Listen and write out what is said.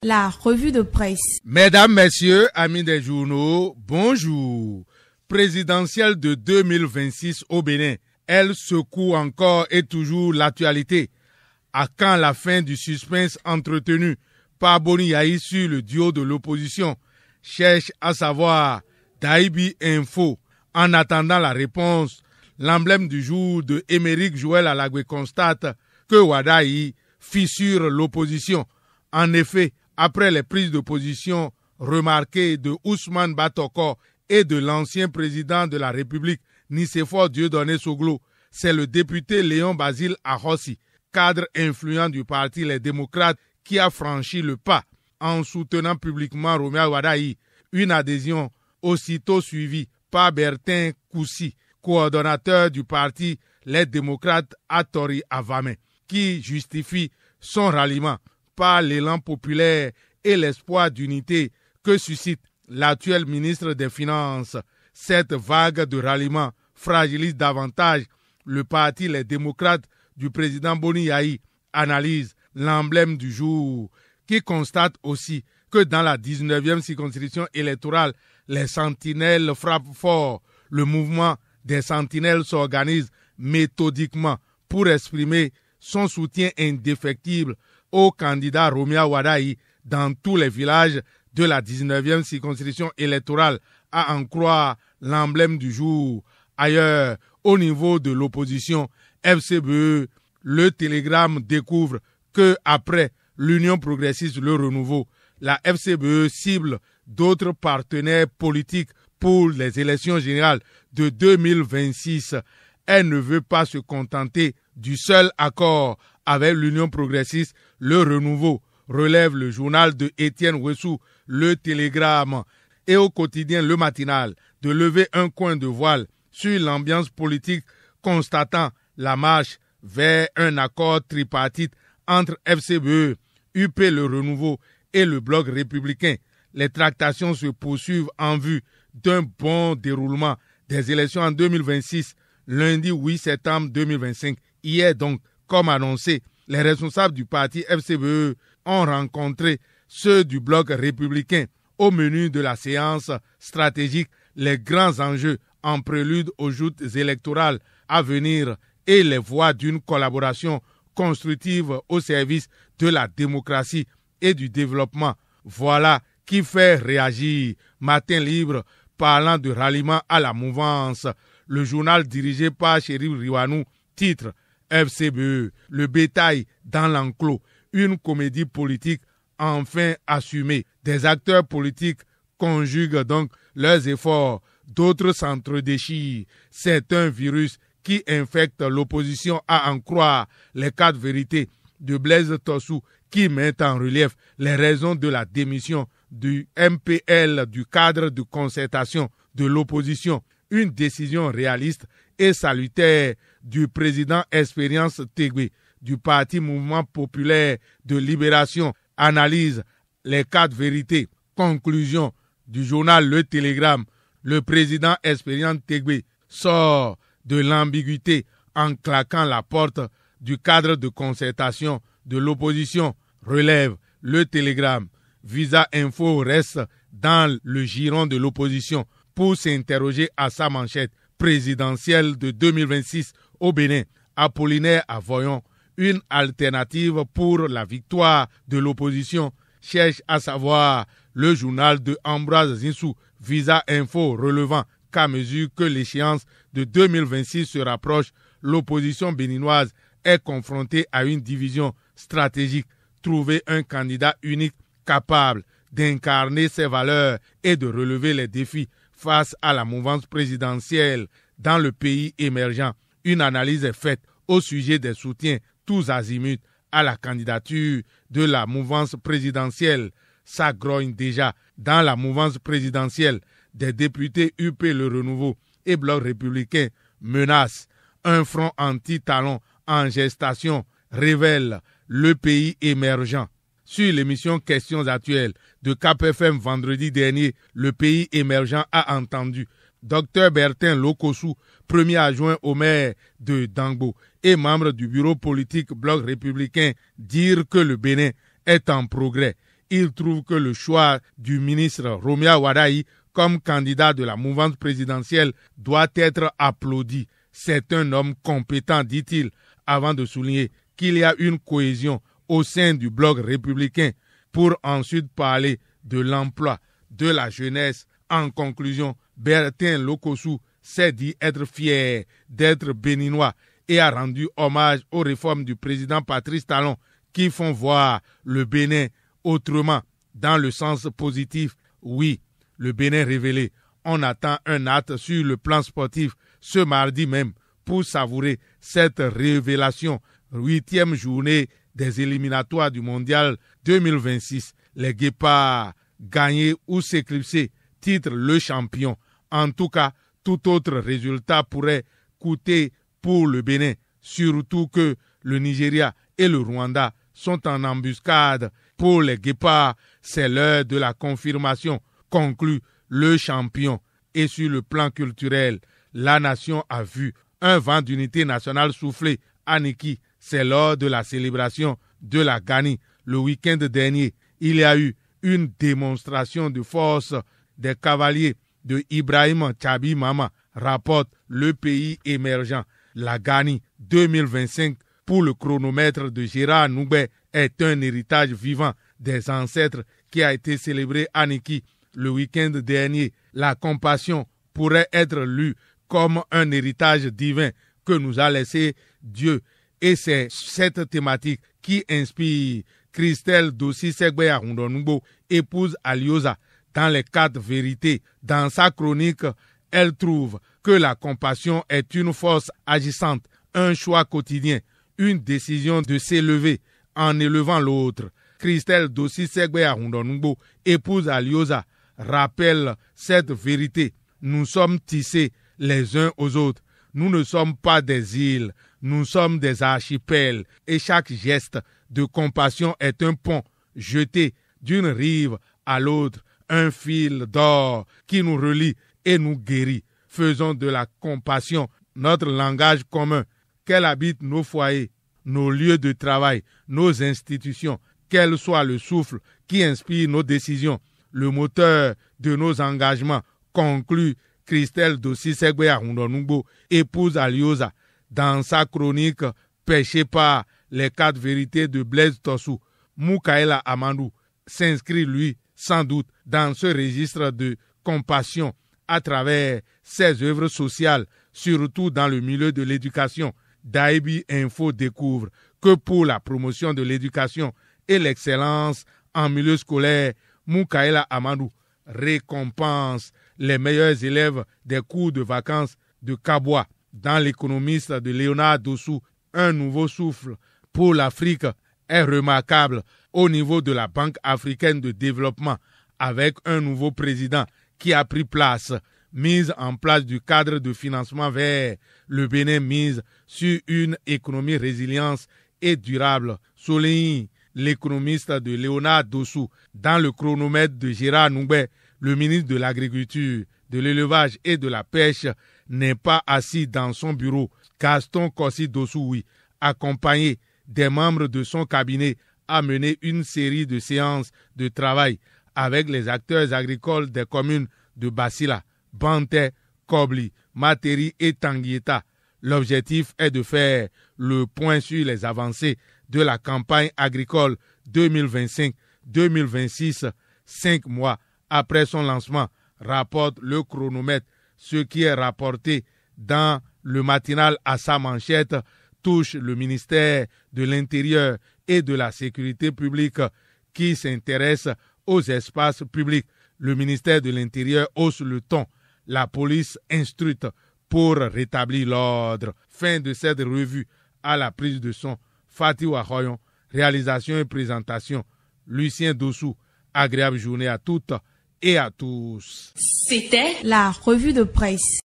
La revue de presse. Mesdames, Messieurs, amis des journaux, bonjour. Présidentielle de 2026 au Bénin, elle secoue encore et toujours l'actualité. À quand la fin du suspense entretenu par Boni Yahi sur le duo de l'opposition? Cherche à savoir Daibi Info. En attendant la réponse, l'emblème du jour de Émeric Joël Alagwe constate que Wadahi fissure l'opposition. En effet, après les prises de position remarquées de Ousmane Batoko et de l'ancien président de la République, Nicéphore Dieudonné Soglo, c'est le député Léon Basile Ahossi, cadre influent du parti Les Démocrates, qui a franchi le pas en soutenant publiquement Romia Wadahi, une adhésion aussitôt suivie par Bertin Koussi, coordonnateur du parti Les Démocrates à Tori Avame, qui justifie son ralliement par l'élan populaire et l'espoir d'unité que suscite l'actuel ministre des Finances. Cette vague de ralliement fragilise davantage le parti Les Démocrates du président Boni Yahi, analyse l'emblème du jour, qui constate aussi que dans la 19e circonscription électorale, les sentinelles frappent fort. Le mouvement des sentinelles s'organise méthodiquement pour exprimer son soutien indéfectible au candidat Romia Wadahi dans tous les villages de la 19e circonscription électorale, à en croire l'emblème du jour. Ailleurs, au niveau de l'opposition, FCBE, le Télégramme découvre que après l'Union progressiste Le Renouveau, la FCBE cible d'autres partenaires politiques pour les élections générales de 2026. Elle ne veut pas se contenter du seul accord avec l'Union progressiste Le Renouveau, relève le journal de Étienne Ouessou, Le Télégramme, et au quotidien Le Matinal de lever un coin de voile sur l'ambiance politique, constatant la marche vers un accord tripartite entre FCBE, UP Le Renouveau et le Bloc républicain. Les tractations se poursuivent en vue d'un bon déroulement des élections en 2026, lundi 8 septembre 2025. Hier donc, comme annoncé, les responsables du parti FCBE ont rencontré ceux du Bloc républicain. Au menu de la séance stratégique, les grands enjeux en prélude aux joutes électorales à venir et les voies d'une collaboration constructive au service de la démocratie et du développement. Voilà qui fait réagir Matin Libre, parlant de ralliement à la mouvance. Le journal dirigé par Chérif Riwanou titre FCBE, le bétail dans l'enclos, une comédie politique enfin assumée. Des acteurs politiques conjuguent donc leurs efforts, d'autres s'entredéchirent. C'est un virus qui infecte l'opposition, à en croire les 4 vérités de Blaise Tossou, qui met en relief les raisons de la démission du MPL du cadre de concertation de l'opposition. Une décision réaliste et salutaire du président Expérience Tégbé du parti Mouvement Populaire de Libération, analyse les 4 vérités. Conclusion du journal Le Télégramme, le président Expérience Tégbé sort de l'ambiguïté en claquant la porte du cadre de concertation de l'opposition, relève Le Télégramme. Visa Info reste dans le giron de l'opposition pour s'interroger à sa manchette présidentielle de 2026 au Bénin. Apollinaire Avoyon, une alternative pour la victoire de l'opposition, cherche à savoir le journal de Ambroise Zinsou. Visa Info relevant qu'à mesure que l'échéance de 2026 se rapproche, l'opposition béninoise est confrontée à une division stratégique. Trouver un candidat unique capable d'incarner ses valeurs et de relever les défis face à la mouvance présidentielle dans le pays émergent. Une analyse est faite au sujet des soutiens tous azimuts à la candidature de la mouvance présidentielle. Ça grogne déjà dans la mouvance présidentielle. Des députés UP Le Renouveau et Bloc républicain menacent. Un front anti-talon en gestation révèle le pays émergent. Sur l'émission Questions actuelles de KPFM vendredi dernier, le pays émergent a entendu Dr Bertin Lokossou, premier adjoint au maire de Dangbo et membre du bureau politique Bloc républicain, dire que le Bénin est en progrès Il trouve que le choix du ministre Romia Wadaï comme candidat de la mouvance présidentielle doit être applaudi. C'est un homme compétent, dit-il, avant de souligner qu'il y a une cohésion au sein du bloc républicain pour ensuite parler de l'emploi, de la jeunesse. En conclusion, Bertin Lokossou s'est dit être fier d'être béninois et a rendu hommage aux réformes du président Patrice Talon qui font voir le Bénin autrement, dans le sens positif. Oui, le Bénin révélé. On attend un acte sur le plan sportif ce mardi même pour savourer cette révélation. 8e journée des éliminatoires du mondial 2026. Les Guépards gagner ou s'éclipser, titre le champion. En tout cas, tout autre résultat pourrait coûter pour le Bénin, surtout que le Nigeria et le Rwanda sont en embuscade. Pour les Guépards, c'est l'heure de la confirmation, conclut le champion. Et sur le plan culturel, la nation a vu un vent d'unité nationale souffler à Niki. C'est lors de la célébration de la Gani. Le week-end dernier, il y a eu une démonstration de force des cavaliers de Ibrahim Tchabi Mama, rapporte le pays émergent. La Gani 2025 pour le chronomètre de Gérard Noubé est un héritage vivant des ancêtres qui a été célébré à Niki le week-end dernier. La compassion pourrait être lue comme un héritage divin que nous a laissé Dieu. Et c'est cette thématique qui inspire Christelle Dossi Segbe Arundonungbo, épouse Aliosa, dans les 4 vérités. Dans sa chronique, elle trouve que la compassion est une force agissante, un choix quotidien, une décision de s'élever en élevant l'autre. Christelle Dossi Segbe Arundonungbo, épouse Aliosa, rappelle cette vérité. Nous sommes tissés les uns aux autres. Nous ne sommes pas des îles, nous sommes des archipels et chaque geste de compassion est un pont jeté d'une rive à l'autre, un fil d'or qui nous relie et nous guérit. Faisons de la compassion notre langage commun, qu'elle habite nos foyers, nos lieux de travail, nos institutions, qu'elle soit le souffle qui inspire nos décisions, le moteur de nos engagements, conclut Christelle Dossi Segbe Arundonungbo, épouse Aliosa, dans sa chronique Pêchée par les 4 vérités de Blaise Tossou. Moukaela Amadou s'inscrit, lui, sans doute, dans ce registre de compassion à travers ses œuvres sociales, surtout dans le milieu de l'éducation. Daibi Info découvre que pour la promotion de l'éducation et l'excellence en milieu scolaire, Moukaela Amadou récompense les meilleurs élèves des cours de vacances de Kabwa. Dans l'économiste de Léonard Dossou, un nouveau souffle pour l'Afrique est remarquable au niveau de la Banque africaine de développement, avec un nouveau président qui a pris place. Mise en place du cadre de financement vers le Bénin, mise sur une économie résilience et durable, souligne l'économiste de Léonard Dossou. Dans le chronomètre de Gérard Noubé, le ministre de l'Agriculture, de l'Élevage et de la Pêche n'est pas assis dans son bureau. Gaston Kossi Dossou, accompagné des membres de son cabinet, a mené une série de séances de travail avec les acteurs agricoles des communes de Basila, Banté, Kobli, Materi et Tanguieta. L'objectif est de faire le point sur les avancées de la campagne agricole 2025-2026, 5 mois après son lancement, rapporte le chronomètre. Ce qui est rapporté dans le matinal à sa manchette touche le ministère de l'Intérieur et de la Sécurité publique qui s'intéresse aux espaces publics. Le ministère de l'Intérieur hausse le ton. La police instruite pour rétablir l'ordre. Fin de cette revue à la prise de son. Fatih Wahoyon, réalisation et présentation. Lucien Dossou. Agréable journée à toutes et à tous. C'était la revue de presse.